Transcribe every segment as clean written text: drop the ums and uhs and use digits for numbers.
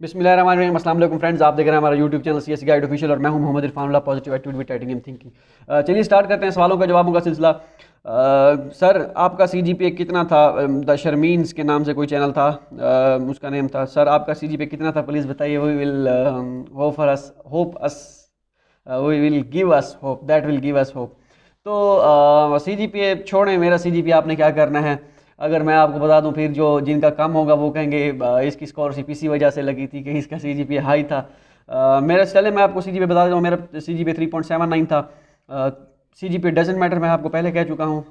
बिस्मिल्लाहिर्रहमानिर्रहीम। अस्सलाम वालेकुम फ्रेंड्स, आप देख रहे हैं हमारा YouTube channel CSC guide official और मैं हूं Mohammad Irfan positive attitude with टाइटिंग एंड थिंकिंग। चलिए स्टार्ट करते हैं सवालों का जवाबों का सिलसिला। सर आपका सीजीपीए कितना था? द शर्मीन्स के नाम से कोई चैनल था, उसका नेम था। सर आपका सीजीपीए कितना था, प्लीज़ बताइए। We will hope for us hope us we will give us hope, that will give us hope. तो सीजीपीए छोड़ें, मेरा सीजीपीए आपने क्या करना है। अगर मैं आपको बता दूं, फिर जो जिनका कम होगा वो कहेंगे इसकी स्कॉलरशिप इसी वजह से लगी थी कि इसका सीजीपीए हाई था। मेरा चले मैं आपको सीजीपीए बता देता हूँ। मेरा सीजीपीए 3.79 था। सीजीपीए डजेंट मैटर, मैं आपको पहले कह चुका हूँ।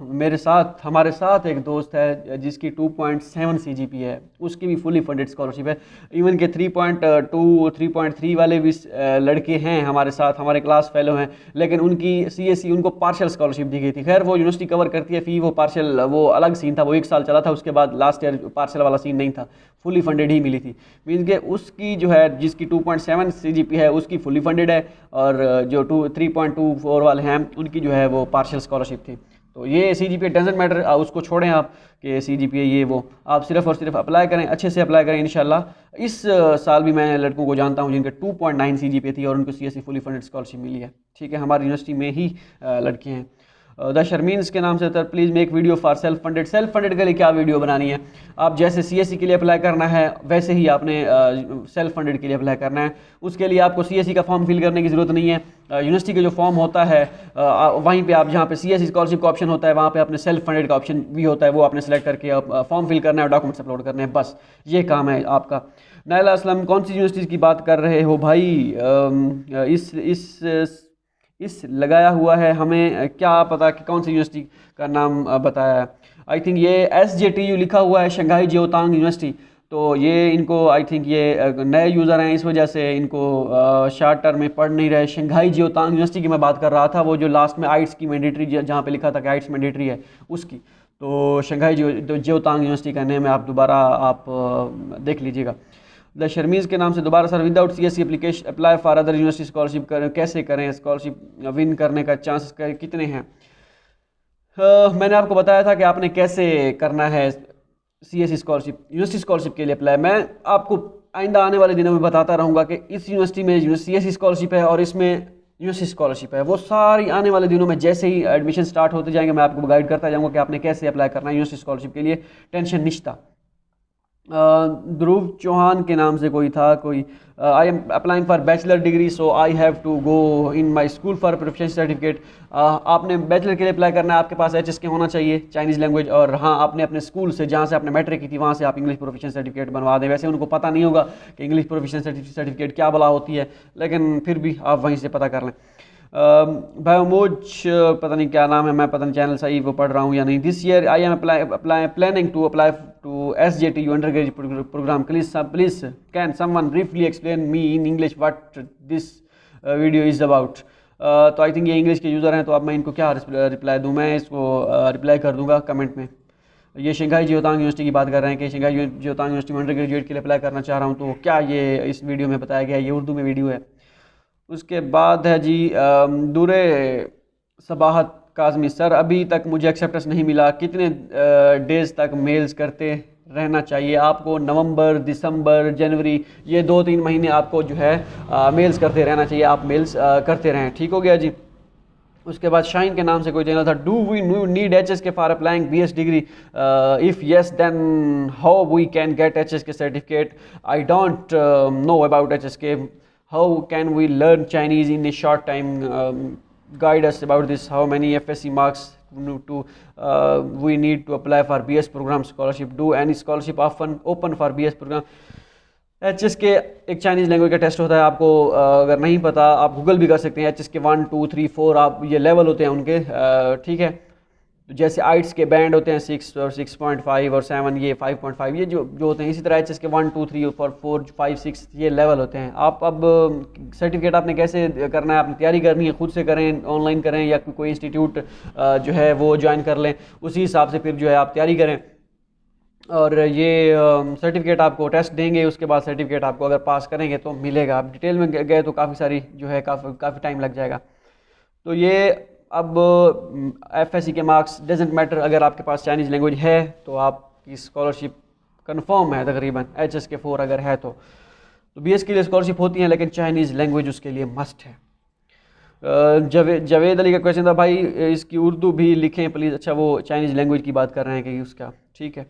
हमारे साथ एक दोस्त है जिसकी 2.7 सीजीपीए है, उसकी भी फुली फंडेड स्कॉलरशिप है। इवन के 3.2 3.3 वाले भी लड़के हैं हमारे साथ, हमारे क्लास फेलो हैं, लेकिन उनकी सीएससी उनको पार्शियल स्कॉलरशिप दी गई थी। खैर वो यूनिवर्सिटी कवर करती है फ़ी, वो पार्शियल वो अलग सीन था, वो 1 साल चला था, उसके बाद लास्ट ईयर पार्शियल वाला सीन नहीं था, फुली फंडेड ही मिली थी। मीन्स के उसकी जो है, जिसकी 2.7 सीजीपी है उसकी फुली फंडेड है, और जो 3.24 वाले हैं उनकी जो है वो पार्शियल स्कॉलरशिप थी। तो ये सीजीपीए डजेंट मैटर, उसको छोड़ें आप कि सीजीपीए ये वो, आप सिर्फ और सिर्फ अप्लाई करें, अच्छे से अप्लाई करें इंशाल्लाह। इस साल भी मैं लड़कों को जानता हूँ जिनके 2.9 सीजीपीए थी और उनको सीएससी फुली फंडेड स्कॉलरशिप मिली है। ठीक है, हमारी यूनिवर्सिटी में ही लड़के हैं। द शर्मीन्स के नाम से sir please make video for self funded के लिए क्या वीडियो बनानी है? आप जैसे सीएससी के लिए अप्लाई करना है वैसे ही आपने सेल्फ फंडेड के लिए अप्लाई करना है। उसके लिए आपको सीएससी का फॉर्म फिल करने की ज़रूरत नहीं है। यूनिवर्सिटी का जो फॉर्म होता है वहीं पे आप जहाँ पे सीएससी स्कॉलरशिप का ऑप्शन होता है वहाँ पे अपने सेल्फ फंडेड का ऑप्शन भी होता है, वो आपने सेलेक्ट करके फॉर्म फिल करना है और डॉक्यूमेंट्स अपलोड करने हैं, बस ये काम है आपका। नाइला असलम, कौन सी यूनिवर्सिटी की बात कर रहे हो भाई? इस लगाया हुआ है, हमें क्या पता कि कौन सी यूनिवर्सिटी का नाम बताया है। आई थिंक ये SJTU लिखा हुआ है, शंघाई जिओतांग यूनिवर्सिटी। तो ये इनको आई थिंक ये नए यूज़र हैं, इस वजह से इनको शॉर्ट टर्म में पढ़ नहीं रहे। शंघाई जिओतांग यूनिवर्सिटी की मैं बात कर रहा था, वो जो लास्ट में आइट्स की मैंडेटरी, जहाँ पे लिखा था कि आइट्स मैंडेटरी है, उसकी। तो शंघाई जिओतांग यूनिवर्सिटी का नेम है, आप दोबारा आप देख लीजिएगा। द शर्मीज़ के नाम से दोबारा sir, without CSC application apply for other university scholarship कैसे करें? स्कॉलरशिप विन करने का चांसेस कितने हैं? मैंने आपको बताया था कि आपने कैसे करना है सीएससी स्कॉलरशिप, यूनिवर्सिटी स्कॉलरशिप के लिए अप्लाई। मैं आपको आइंदा आने वाले दिनों में बताता रहूँगा कि इस यूनिवर्सिटी में सीएससी स्कॉलरशिप है और इसमें यूनिवर्सिटी स्कॉलरशिप है। वो सारी आने वाले दिनों में जैसे ही एडमिशन स्टार्ट होते जाएंगे मैं आपको गाइड करता जाऊँगा कि आपने कैसे अप्लाई करना है यूनिवर्सिटी स्कॉलरशिप के लिए। टेंशन निश्ता। ध्रुव चौहान के नाम से कोई था, कोई I am applying for bachelor degree so I have to go in my school for proficiency certificate. आपने बैचलर के लिए अप्लाई करना है, आपके पास HSK होना चाहिए, चाइनीज़ लैंग्वेज, और हाँ आपने अपने स्कूल से जहाँ से आपने मैट्रिक की थी वहाँ से आप इंग्लिश प्रोफिशिएंसी सर्टिफिकेट बनवा दें। वैसे उनको पता नहीं होगा कि इंग्लिश प्रोफिशिएंसी सर्टिफिकेट क्या बला होती है, लेकिन फिर भी आप वहीं से पता कर लें। भाई पता नहीं क्या नाम है, मैं पता नहीं चैनल सही वो पढ़ रहा हूँ या नहीं। This year I am planning to apply to SJTU undergraduate programme. Please can someone briefly explain me in English what this video is about. तो आई थिंक ये इंग्लिश के यूज़र हैं, तो अब मैं इनको क्या रिप्लाई दूँ? मैं इसको रिप्लाई कर दूँगा कमेंट में। ये शंघाई जिओतांग यूनिवर्सिटी की बात कर रहे हैं कि शंघाई जिओतांग यूनिवर्सिटी में अंडर ग्रेजुएट के लिए अप्लाई करना चाह रहा हूँ, तो क्या ये इस वीडियो में बताया गया है? ये उर्दू में वीडियो है। उसके बाद है जी दूरे सबाहत काज़मी, सर अभी तक मुझे एक्सेप्टेंस नहीं मिला, कितने डेज तक मेल्स करते रहना चाहिए आपको? नवंबर, दिसंबर, जनवरी, ये 2-3 महीने आपको जो है मेल्स करते रहना चाहिए, आप मेल्स करते रहें। ठीक हो गया जी। उसके बाद शाइन के नाम से कोई चैनल था, do we need HSK for applying BS degree? If yes then how we can get HSK certificate? I don't know about HSK. How can we learn Chinese in a short time? Guide us about this. How many FSC marks we need to apply for BS program scholarship? Do any scholarship often open for BS program? HSK एक Chinese language का test होता है, आपको अगर नहीं पता आप Google भी कर सकते हैं। HSK 1 2 3 4 आप ये लेवल होते हैं उनके, ठीक है। तो जैसे आइट्स के बैंड होते हैं 6 और 6.5 और 7, ये 5.5, ये जो जो होते हैं, इसी तरह HSK 1 2 3 और 4 5 6 ये लेवल होते हैं। आप अब सर्टिफिकेट आपने कैसे करना है, आपने तैयारी करनी है, खुद से करें, ऑनलाइन करें, या कोई इंस्टीट्यूट जो है वो ज्वाइन कर लें, उसी हिसाब से फिर जो है आप तैयारी करें। और ये सर्टिफिकेट आपको टेस्ट देंगे, उसके बाद सर्टिफिकेट आपको अगर पास करेंगे तो मिलेगा। आप डिटेल में गए तो काफ़ी सारी जो है काफ़ी टाइम लग जाएगा। तो ये अब FSC के मार्क्स डजेंट मैटर, अगर आपके पास चाइनीज़ लैंग्वेज है तो आपकी स्कॉलरशिप कंफर्म है तकरीबन, HSK 4 अगर है तो। तो BS के लिए स्कॉलरशिप होती है, लेकिन चाइनीज़ लैंग्वेज उसके लिए मस्ट है। जावेद अली का क्वेश्चन था, भाई इसकी उर्दू भी लिखें प्लीज़। अच्छा, वो चाइनीज़ लैंग्वेज की बात कर रहे हैं कि उसका, ठीक है।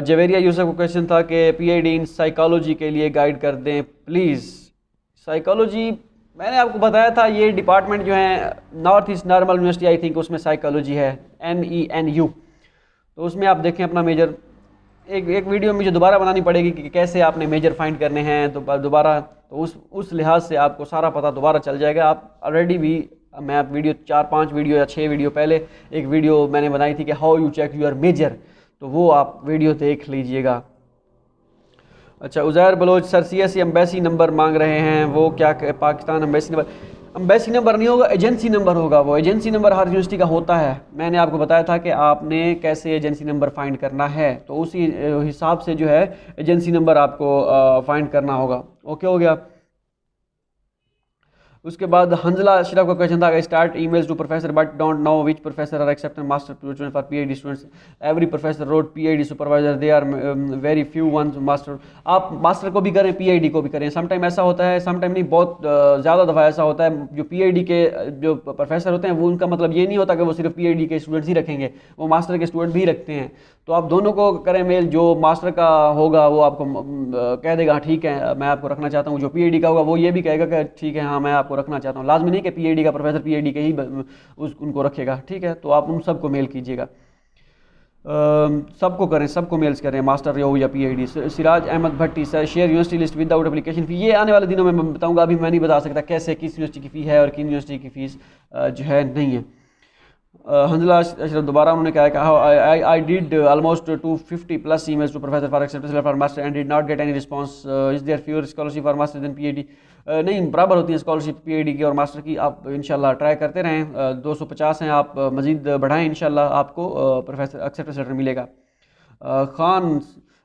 जवेरिया यूसुफ का क्वेश्चन था कि PhD इन साइकोलॉजी के लिए गाइड कर दें प्लीज़। साइकोलॉजी मैंने आपको बताया था, ये डिपार्टमेंट जो है north east normal university, I think उसमें साइकोलॉजी है, NENU। तो उसमें आप देखें अपना मेजर। एक वीडियो मुझे दोबारा बनानी पड़ेगी कि कैसे आपने मेजर फाइंड करने हैं, तो दोबारा तो उस लिहाज से आपको सारा पता दोबारा चल जाएगा। आप ऑलरेडी भी, मैं वीडियो 4-5 वीडियो या 6 वीडियो पहले एक वीडियो मैंने बनाई थी कि how you check your major, तो वो आप वीडियो देख लीजिएगा। अच्छा, Uzair Baloch sir CSE embassy number मांग रहे हैं, वो क्या पाकिस्तान एम्बेसी नंबर नहीं होगा, एजेंसी नंबर होगा। वो एजेंसी नंबर हर यूनिवर्सिटी का होता है। मैंने आपको बताया था कि आपने कैसे एजेंसी नंबर फाइंड करना है, तो उसी हिसाब से जो है एजेंसी नंबर आपको फाइंड करना होगा। ओके हो गया। उसके बाद हंजला अशरफ का क्वेश्चन था, start emails to professor but don't know which professor are accepting master student for PhD students, every professor wrote PhD supervisor, they are very few one master. आप मास्टर को भी करें, PhD को भी करें। समटाइम ऐसा होता है, समटाइम नहीं, बहुत ज़्यादा दफ़ा ऐसा होता है, जो PhD के जो प्रोफेसर होते हैं वो, उनका मतलब ये नहीं होता कि वो सिर्फ PhD के स्टूडेंट्स ही रखेंगे, वो मास्टर के स्टूडेंट भी रखते हैं। तो आप दोनों को करें मेल। जो मास्टर का होगा वो आपको कह देगा ठीक है मैं आपको रखना चाहता हूँ, जो PhD का होगा वो ये भी कहेगा कि ठीक है हाँ मैं आपको रखना चाहता हूँ। लाजमी नहीं कि PhD का प्रोफेसर PhD के ही उनको रखेगा, ठीक है। तो आप उन सबको मेल कीजिएगा, सबको करें, सबको मेल्स करें, मास्टर हो या PhD। Siraj Ahmad Bhatti sir, share university list without application fee. ये आने वाले दिनों में मैं बताऊँगा, अभी मैं नहीं बता सकता कैसे, किस यूनिवर्सिटी की फ़ी है और किन यूनिवर्सिटी की फ़ीस जो है नहीं है। हंजला अशरफ दोबारा उन्होंने कहा कि I did almost 250+ emails to professor for acceptance for master and did not get any response, is there fewer scholarship for master than PhD। नहीं, बराबर होती है स्कॉलरशिप PhD की और मास्टर की। आप इंशाल्लाह ट्राई करते रहें। 250 हैं, आप मज़ीद बढ़ाएं, इंशाल्लाह आपको प्रोफेसर एक्सेप्टेंस लेटर मिलेगा। खान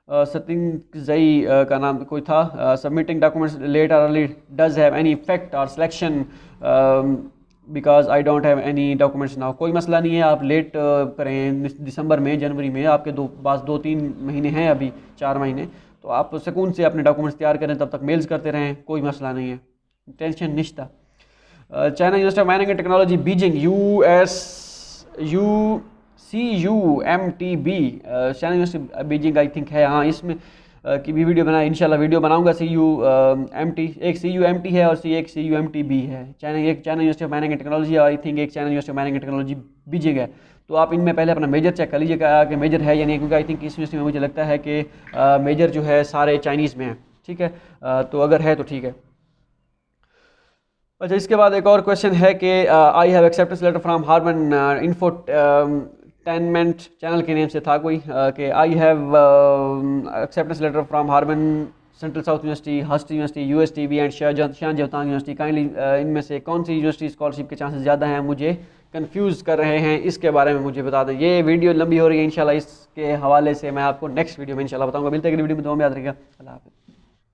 सतिंगजई का नाम कोई था, सबमिटिंग डॉक्यूमेंट्स लेट और early does have any effect और selection because I don't have any documents now. कोई मसला नहीं है, आप लेट करें दिसंबर में, जनवरी में, आपके पास 2-3 महीने हैं, अभी 4 महीने, तो आप सुकून से अपने डॉक्यूमेंट्स तैयार करें, तब तक मेल्स करते रहें, कोई मसला नहीं है, टेंशन निश्ता। China university of mining and technology Beijing CUMTB, China university Beijing I think है, हाँ इसमें की भी वीडियो बनाए, इंशाल्लाह वीडियो बनाऊंगा। CUMT, एक CUMT है और एक CUMTB है। एक China university of mining and technology, I think एक China university of mining and technology Beijing है। तो आप इनमें पहले अपना मेजर चेक कर लीजिएगा कि मेजर है या नहीं, क्योंकि आई थिंक इस यूनिवर्सिटी में मुझे लगता है कि मेजर जो है सारे चाइनीज़ में है, ठीक है। तो अगर है तो ठीक है। अच्छा, इसके बाद एक और क्वेश्चन है कि I have acceptance letter from Harman infotainment channel के नेम से था कोई, कि I have acceptance letter from Harman central south university, HUST university, USTB and Shahjahan university. Kindly इनमें से कौन सी यूनिवर्सिटी स्कॉलरशिप के चांसेस ज़्यादा हैं, मुझे कंफ्यूज कर रहे हैं, इसके बारे में मुझे बता दें। ये वीडियो लंबी हो रही है, इंशाल्लाह इसके हवाले से मैं आपको नेक्स्ट वीडियो में इंशाल्लाह बताऊंगा। मिलते हैं अगली वीडियो में, दुआ में याद रखिएगा। अल्लाह हाफ़िज़।